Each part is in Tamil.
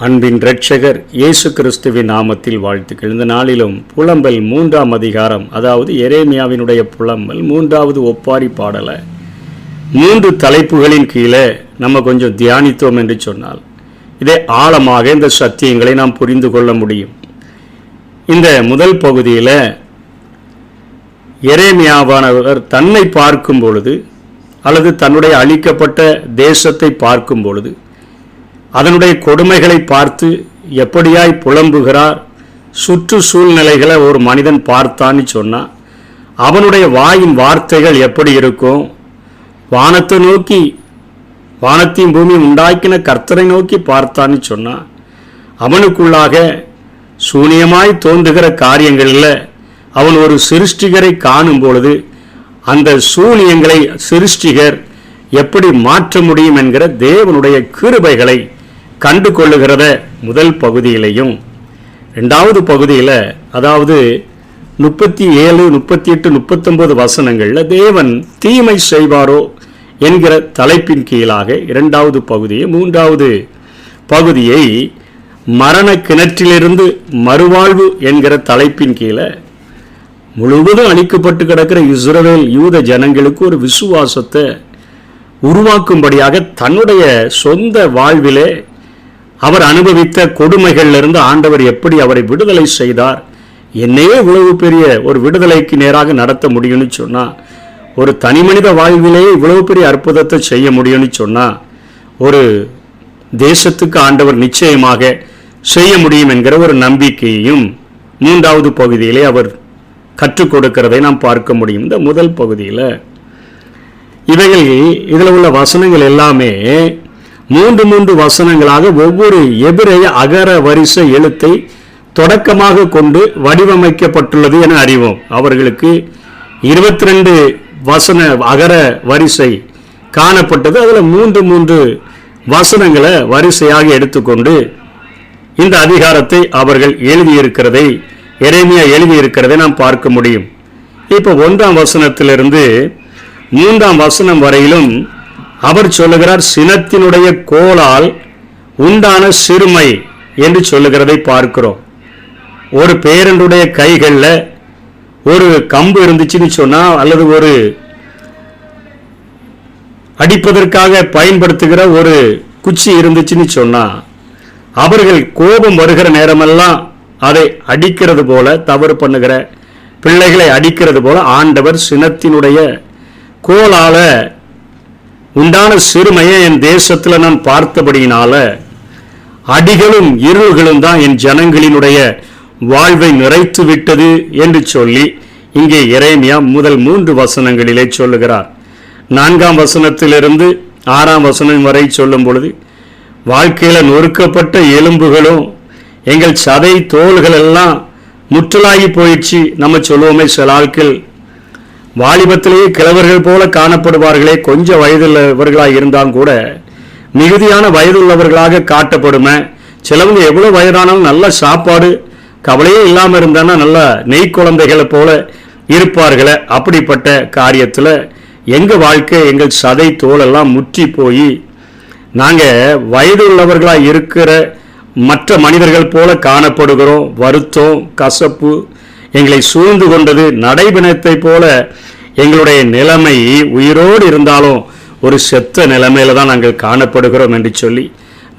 அன்பின் இரட்சகர் இயேசு கிறிஸ்துவின் நாமத்தில் வாழ்த்துக்கள். இந்த நாளிலும் புலம்பல் 3ஆம் அதிகாரம், அதாவது எரேமியாவினுடைய புலம்பல் 3வது ஒப்பாரி பாடலை 3 தலைப்புகளின் கீழே நம்ம கொஞ்சம் தியானித்தோம் என்று சொன்னால் இதை ஆழமாக இந்த சத்தியங்களை நாம் புரிந்து கொள்ள முடியும். இந்த முதல் பகுதியில் எரேமியாவானவர் தன்னை பார்க்கும் பொழுது அல்லது தன்னுடைய அழிக்கப்பட்ட தேசத்தை பார்க்கும் பொழுது அதனுடைய கொடுமைகளை பார்த்து எப்படியாய் புலம்புகிறார். சுற்று சூழ்நிலைகளை ஒரு மனிதன் பார்த்தான்னு சொன்னால் அவனுடைய வாயின் வார்த்தைகள் எப்படி இருக்கும்? வானத்தை நோக்கி, வானத்தையும் பூமியும் உண்டாக்கின கர்த்தரை நோக்கி பார்த்தான்னு சொன்னால் அவனுக்குள்ளாக சூனியமாய் தோன்றுகிற காரியங்களில் அவன் ஒரு சிருஷ்டிகரை காணும் பொழுது அந்த சூனியங்களை சிருஷ்டிகர் எப்படி மாற்ற முடியும் என்கிற தேவனுடைய கிருபைகளை கண்டு கொள்ளுகிறத முதல் பகுதியிலையும், 2வது பகுதியில் அதாவது 37, 38, 39 வசனங்களில் தேவன் தீமை செய்வாரோ என்கிற தலைப்பின் கீழாக 2வது பகுதியை, 3வது பகுதியை மரண கிணற்றிலிருந்து மறுவாழ்வு என்கிற தலைப்பின் கீழே முழுவதும் அழிக்கப்பட்டு கிடக்கிற இஸ்ரவேல் யூத ஜனங்களுக்கு ஒரு விசுவாசத்தை உருவாக்கும்படியாக தன்னுடைய சொந்த வாழ்விலே அவர் அனுபவித்த கொடுமைகளிலிருந்து ஆண்டவர் எப்படி அவரை விடுதலை செய்தார், என்னையே இவ்வளவு பெரிய ஒரு விடுதலைக்கு நேராக நடத்த முடியும்னு சொன்னால், ஒரு தனி மனித வாழ்விலேயே இவ்வளவு பெரிய அற்புதத்தை செய்ய முடியும்னு சொன்னால் ஒரு தேசத்துக்கு ஆண்டவர் நிச்சயமாக செய்ய முடியும் என்கிற ஒரு நம்பிக்கையையும் 3வது பகுதியிலே அவர் கற்றுக் கொடுக்கிறதை நாம் பார்க்க முடியும். இந்த முதல் பகுதியில் இதில் உள்ள வசனங்கள் எல்லாமே 3 வசனங்களாக ஒவ்வொரு எபிரேய அகர வரிசை எழுத்தை தொடக்கமாக கொண்டு வடிவமைக்கப்பட்டுள்ளது என அறிவோம். அவர்களுக்கு 22 வசன அகர வரிசை காணப்பட்டது. அதில் 3 வசனங்களை வரிசையாக எடுத்துக்கொண்டு இந்த அதிகாரத்தை அவர்கள் எழுதியிருக்கிறதை, எரேமியா எழுதியிருக்கிறதை நாம் பார்க்க முடியும். இப்போ 1ஆம் வசனத்திலிருந்து 3ஆம் வசனம் வரையிலும் அவர் சொல்லுகிறார், சினத்தினுடைய கோலால் உண்டான சிறுமை என்று சொல்லுகிறதை பார்க்கிறோம். ஒரு பேரனுடைய கைகளில் ஒரு கம்பு இருந்துச்சுன்னு சொன்னால், அல்லது ஒரு அடிப்பதற்காக பயன்படுத்துகிற ஒரு குச்சி இருந்துச்சுன்னு சொன்னால், அவர்கள் கோபம் வருகிற நேரமெல்லாம் அதை அடிக்கிறது போல, தவறு பண்ணுகிற பிள்ளைகளை அடிக்கிறது போல ஆண்டவர் சினத்தினுடைய கோலால உண்டான சிறுமையை என் தேசத்தில் நான் பார்த்தபடியினால அடிகளும் இருள்களும் தான் என் ஜனங்களினுடைய வாழ்வை நிறைத்து விட்டது என்று சொல்லி இங்கே எரேமியா முதல் 3 வசனங்களிலே சொல்லுகிறார். 4ஆம் வசனத்திலிருந்து 6ஆம் வசனம் வரை சொல்லும் பொழுது, வாழ்க்கையில் நொறுக்கப்பட்ட எலும்புகளும் எங்கள் சதை தோள்கள் எல்லாம் முற்றலாகி போயிடுச்சு. நம்ம சொல்லுவோமே, சில ஆட்கள் வாலிபத்திலேயே கிழவர்கள் போல காணப்படுவார்களே, கொஞ்சம் வயதுள்ளவர்களாக இருந்தாலும் கூட மிகுதியான வயதுள்ளவர்களாக காட்டப்படுமே. சிலவங்க எவ்வளோ வயதானாலும் நல்ல சாப்பாடு கவலையே இல்லாமல் இருந்தானா நல்ல நெய் குழந்தைகளை போல இருப்பார்களே. அப்படிப்பட்ட காரியத்தில் எங்கள் வாழ்க்கை, எங்கள் சதை தோலெல்லாம் முற்றி போய் நாங்கள் வயது உள்ளவர்களாக இருக்கிற மற்ற மனிதர்கள் போல காணப்படுகிறோம். வருத்தம், கசப்பு எங்களை சூழ்ந்து கொண்டது. நடைபிணத்தை போல எங்களுடைய நிலைமை, உயிரோடு இருந்தாலும் ஒரு செத்த நிலைமையில தான் நாங்கள் காணப்படுகிறோம் என்று சொல்லி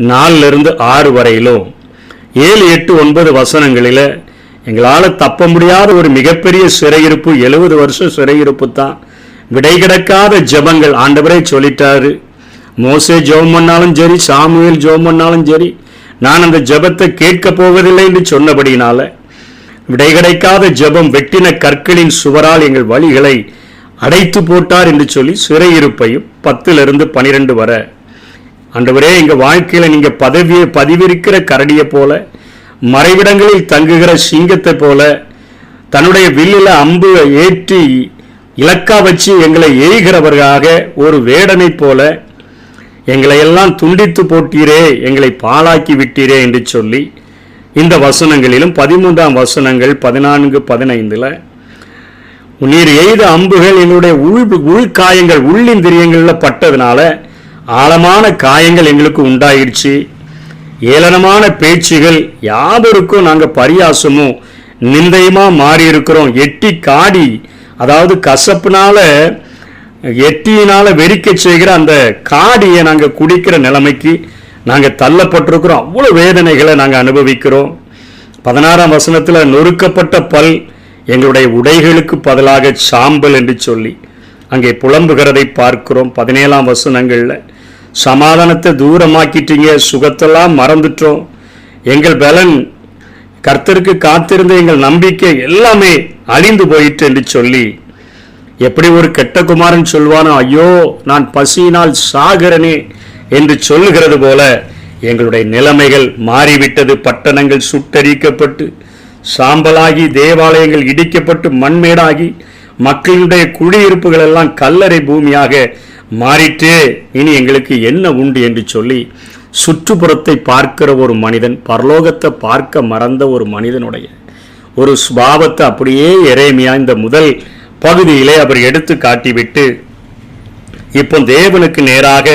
4லிருந்து 6 வரையிலும் 7, 8, 9 வசனங்களில் எங்களால் தப்ப முடியாத ஒரு மிகப்பெரிய சிறையிருப்பு, 70 வருஷம் சிறையிருப்பு தான். விடை கிடக்காத ஜெபங்கள் ஆண்டவரே சொல்லிட்டாரு. மோசே ஜெபம் பண்ணாலும் சரி, சாமுவேல் ஜெபம் பண்ணாலும் சரி, நான் அந்த ஜெபத்தை கேட்க போவதில்லை என்று சொன்னபடினால விடை கிடைக்காத ஜெபம், வெட்டின கற்களின் சுவரால் எங்கள் வழிகளை அடைத்து போட்டார் என்று சொல்லி சிறையிருப்பையும் 10லிருந்து 12 வரை, ஆண்டவரே எங்கள் வாழ்க்கையில் நீங்கள் பதிவிருக்கிற கரடியை போல, மறைவிடங்களில் தங்குகிற சிங்கத்தை போல, தன்னுடைய வில்லில் அம்பு ஏற்றி இலக்கா வச்சு எங்களை எய்கிறவர்களாக ஒரு வேடனை போல எங்களை எல்லாம் துண்டித்து போட்டீரே, எங்களை பாழாக்கி விட்டீரே என்று சொல்லி இந்த வசனங்களிலும் 13ஆம் வசனங்கள் 14, 15 நீர் எய்த அம்புகள் எங்களுடைய உள்காயங்கள், உள்ளிந்திரியங்களில் பட்டதுனால ஆழமான காயங்கள் எங்களுக்கு உண்டாயிடுச்சு. ஏளனமான பேச்சுகள் யாவருக்கும் நாங்கள் பரியாசமும் நிந்தையுமா மாறி இருக்கிறோம். எட்டி காடி, அதாவது கசப்புனால எட்டியினால வெறிக்க செய்கிற அந்த காடியை நாங்கள் குடிக்கிற நிலைமைக்கு நாங்கள் தள்ளப்பட்டிருக்கிறோம். அவ்வளோ வேதனைகளை நாங்கள் அனுபவிக்கிறோம். 16ஆம் வசனத்தில் நொறுக்கப்பட்ட பல் எங்களுடைய உடைகளுக்கு பதிலாக சாம்பல் என்று சொல்லி அங்கே புலம்புகிறதை பார்க்கிறோம். 17ஆம் வசனங்களில் சமாதானத்தை தூரமாக்கிட்டீங்க, சுகத்தெல்லாம் மறந்துட்டோம், எங்கள் பலன் கர்த்தருக்கு காத்திருந்த எங்கள் நம்பிக்கை எல்லாமே அழிந்து போயிட்டு என்று சொல்லி, எப்படி ஒரு கெட்ட குமாரன் சொல்வானோ, ஐயோ நான் பசியினால் சாகிறனே என்று சொல்லுகிறது போல எங்களுடைய நிலைமைகள் மாறிவிட்டது. பட்டணங்கள் சுட்டரிக்கப்பட்டு சாம்பலாகி, தேவாலயங்கள் இடிக்கப்பட்டு மண்மேடாகி, மக்களுடைய குடியிருப்புகள் எல்லாம் கல்லறை பூமியாக மாறிட்டு, இனி எங்களுக்கு என்ன உண்டு என்று சொல்லி சுற்றுப்புறத்தை பார்க்கிற ஒரு மனிதன், பரலோகத்தை பார்க்க மறந்த ஒரு மனிதனுடைய ஒரு சுபாவத்தை அப்படியே எரேமியா இந்த முதல் பகுதியிலே அவர் எடுத்து காட்டிவிட்டு இப்போ தேவனுக்கு நேராக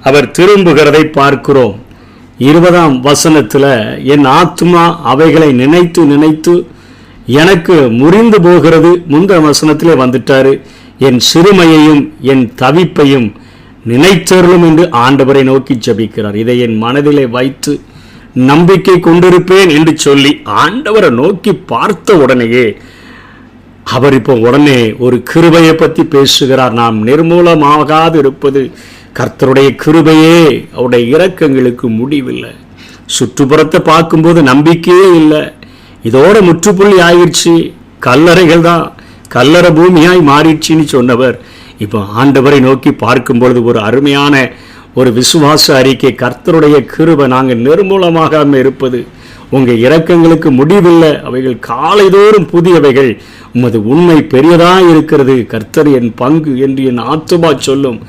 அவர் திரும்புகிறதை பார்க்கிறோம். 20ஆம் வசனத்தில் என் ஆத்துமா அவைகளை நினைத்து நினைத்து எனக்கு முறிந்து போகிறது. முந்தின வசனத்திலே வந்துட்டாரு, என் சிறுமையையும் என் தவிப்பையும் நினைத்தருளும் என்று ஆண்டவரை நோக்கி ஜெபிக்கிறார். இதை என் மனதிலே வைத்து நம்பிக்கை கொண்டிருப்பேன் என்று சொல்லி ஆண்டவரை நோக்கி பார்த்த உடனேயே அவர் இப்போ உடனே ஒரு கிருபையை பற்றி பேசுகிறார். நாம் நிர்மூலமாகாது இருப்பது கர்த்தருடைய கிருபையே, அவருடைய இரக்கங்களுக்கு முடிவில்லை. சுற்றுப்புறத்தை பார்க்கும்போது நம்பிக்கையே இல்லை, இதோட முற்றுப்புள்ளி ஆயிடுச்சு, கல்லறைகள் தான் கல்லறை பூமியாய் மாறிடுச்சின்னு சொன்னவர் இப்போ ஆண்டவரை நோக்கி பார்க்கும் பொழுது ஒரு அருமையான ஒரு விசுவாச அறிக்கை. கர்த்தருடைய கிருபை, நாங்கள் நிர்மூலமாகாமல் இருப்பது உங்கள் இரக்கங்களுக்கு முடிவில்லை, அவைகள் காலைதோறும் புதியவைகள், உமது உண்மை பெரியதாக இருக்கிறது, கர்த்தர் என் பங்கு என்று என் ஆத்துமா சொல்லும்.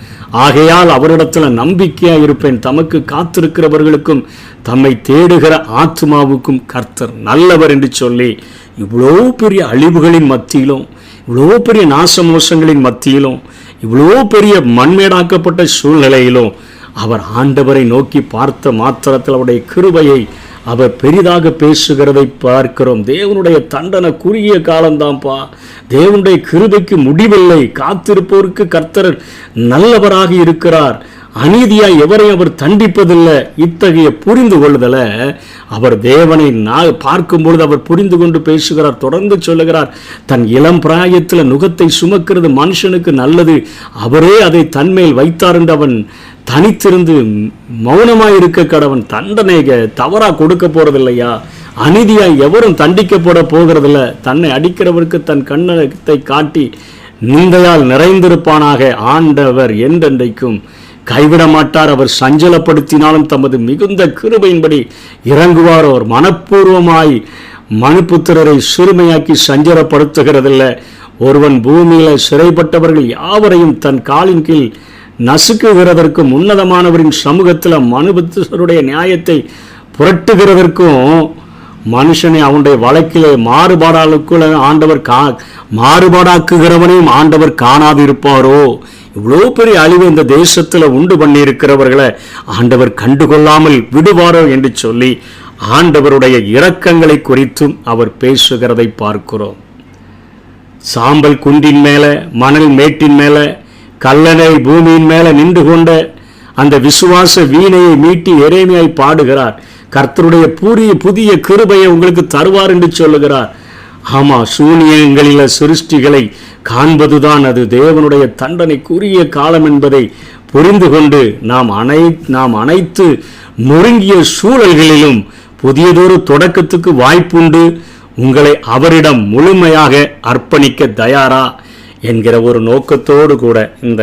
ஆகையால் அவரிடத்தில் நம்பிக்கையாக இருப்பேன். தமக்கு காத்திருக்கிறவர்களுக்கும் தம்மை தேடுகிற ஆத்மாவுக்கும் கர்த்தர் நல்லவர் என்று சொல்லி, இவ்வளோ பெரிய அழிவுகளின் மத்தியிலும், இவ்வளோ பெரிய நாசமோசங்களின் மத்தியிலும், இவ்வளோ பெரிய மண்மேடாக்கப்பட்ட சூழ்நிலையிலும் அவர் ஆண்டவரை நோக்கி பார்த்த மாத்திரத்தில் அவருடைய கிருபையை அவர் பெரிதாக பேசுகிறதை பார்க்கிறோம். தேவனுடைய தண்டனை குறுகிய காலம்தான்ப்பா, தேவனுடைய கிருபைக்கு முடிவில்லை, காத்திருப்போருக்கு கர்த்தர் நல்லவராக இருக்கிறார், அநீதியாய் எவரையும் அவர் தண்டிப்பதில்லை. இத்தகைய புரிந்து கொள்ளுதலை அவர் தேவனை பார்க்கும் பொழுது அவர் புரிந்து கொண்டு பேசுகிறார். தொடர்ந்து சொல்லுகிறார், தன் இளம் பிராயத்தில் நுகத்தை சுமக்கிறது மனுஷனுக்கு நல்லது, அவரே அதை தன்மேல் வைத்தார் என்று அவன் தனித்திருந்து மௌனமாய் இருக்க கடவன். தண்டனை தவறாக கொடுக்க போறதில்லையா, அநீதியாய் எவரும் தண்டிக்கப்பட போகிறதில்ல. தன்னை அடிக்கிறவருக்கு தன் கண்ணத்தை காட்டி நிந்தையால் நிறைந்திருப்பானாக. ஆண்டவர் என்றென்றைக்கும் கைவிட மாட்டார். அவர் சஞ்சலப்படுத்தினாலும் தமது மிகுந்த கிருபையின்படி இறங்குவார். அவர் மனப்பூர்வமாய் மனுபுத்திரரை சிறுமையாக்கி சஞ்சலப்படுத்துகிறதில்லை. ஒருவன் பூமியில சிறைப்பட்டவர்கள் யாவரையும் தன் காலின் கீழ் நசுக்குகிறதற்கும், உன்னதமானவரின் சமூகத்தில் மனுபுத்திரருடைய நியாயத்தை புரட்டுகிறதற்கும், மனுஷனை அவனுடைய வழக்கிலே மாறுபாடாளுக்குள்ள ஆண்டவர் மாறுபாடாக்குகிறவனையும் ஆண்டவர் காணாது இருப்பாரோ? இவ்வளோ பெரிய அழிவு இந்த தேசத்தில் உண்டு பண்ணி இருக்கிறவர்களை ஆண்டவர் கண்டுகொள்ளாமல் விடுவாரோ என்று சொல்லி ஆண்டவருடைய இரக்கங்களை குறித்தும் அவர் பேசுகிறதை பார்க்கிறோம். சாம்பல் குன்றின் மேலே, மணல் மேட்டின் மேலே, கல்லணை பூமியின் மேலே நின்று கொண்ட அந்த விசுவாச வீணையை மீட்டி எரேமியாய் பாடுகிறார். கர்த்தருடைய புதிய கிருபையை உங்களுக்கு தருவார் என்று சொல்லுகிறார். ஆமாம், சூனியங்களில் சிருஷ்டிகளை காண்பதுதான் அது தேவனுடைய தண்டனைக்குரிய காலம் என்பதை புரிந்து கொண்டு நாம் அனைத்து நொறுங்கிய சூழல்களிலும் புதியதொரு தொடக்கத்துக்கு வாய்ப்புண்டு. உங்களை அவரிடம் முழுமையாக அர்ப்பணிக்க தயாரா என்கிற ஒரு நோக்கத்தோடு கூட இந்த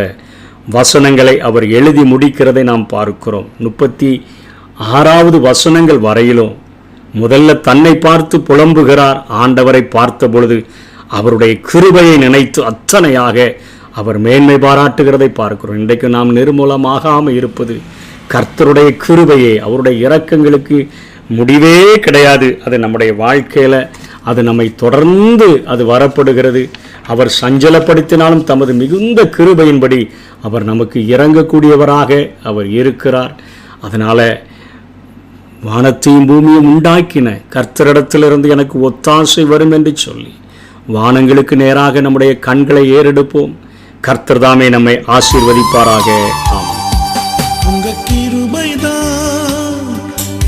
வசனங்களை அவர் எழுதி முடிக்கிறதை நாம் பார்க்கிறோம். 36வது வசனங்கள் வரையிலும் முதல்ல தன்னை பார்த்து புலம்புகிறார். ஆண்டவரை பார்த்த பொழுது அவருடைய கிருபையை நினைத்து அத்தனையாக அவர் மேன்மை பாராட்டுகிறதை பார்க்கிறோம். இன்றைக்கு நாம் நிர்மூலமாகாமல் இருப்பது கர்த்தருடைய கிருபையே. அவருடைய இரக்கங்களுக்கு முடிவே கிடையாது. அது நம்முடைய வாழ்க்கையில் அது நம்மை தொடர்ந்து அது வரப்படுகிறது. அவர் சஞ்சலப்படுத்தினாலும் தமது மிகுந்த கிருபையின்படி அவர் நமக்கு இறங்கக்கூடியவராக அவர் இருக்கிறார். அதனால் வானத்தையும் பூமியும் உண்டாக்கின கர்த்தரிடத்திலிருந்து எனக்கு ஒத்தாசை வரும் என்று சொல்லி வானங்களுக்கு நேராக நம்முடைய கண்களை ஏறெடுப்போம். கர்த்தர் தாமே நம்மை ஆசீர்வதிப்பாராக. ஆமென். உங்க கிருபைதான்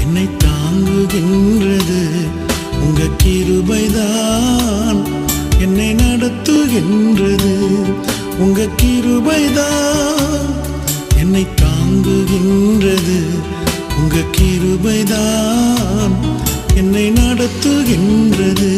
என்னை தாங்குகின்றது, உங்க கிருபைதான் என்னை நடத்துகின்றது, உங்க கிருபைதான் என்னை தாங்குகின்றது, உங்க கிருபைதான் என்னை நடத்துகின்றது.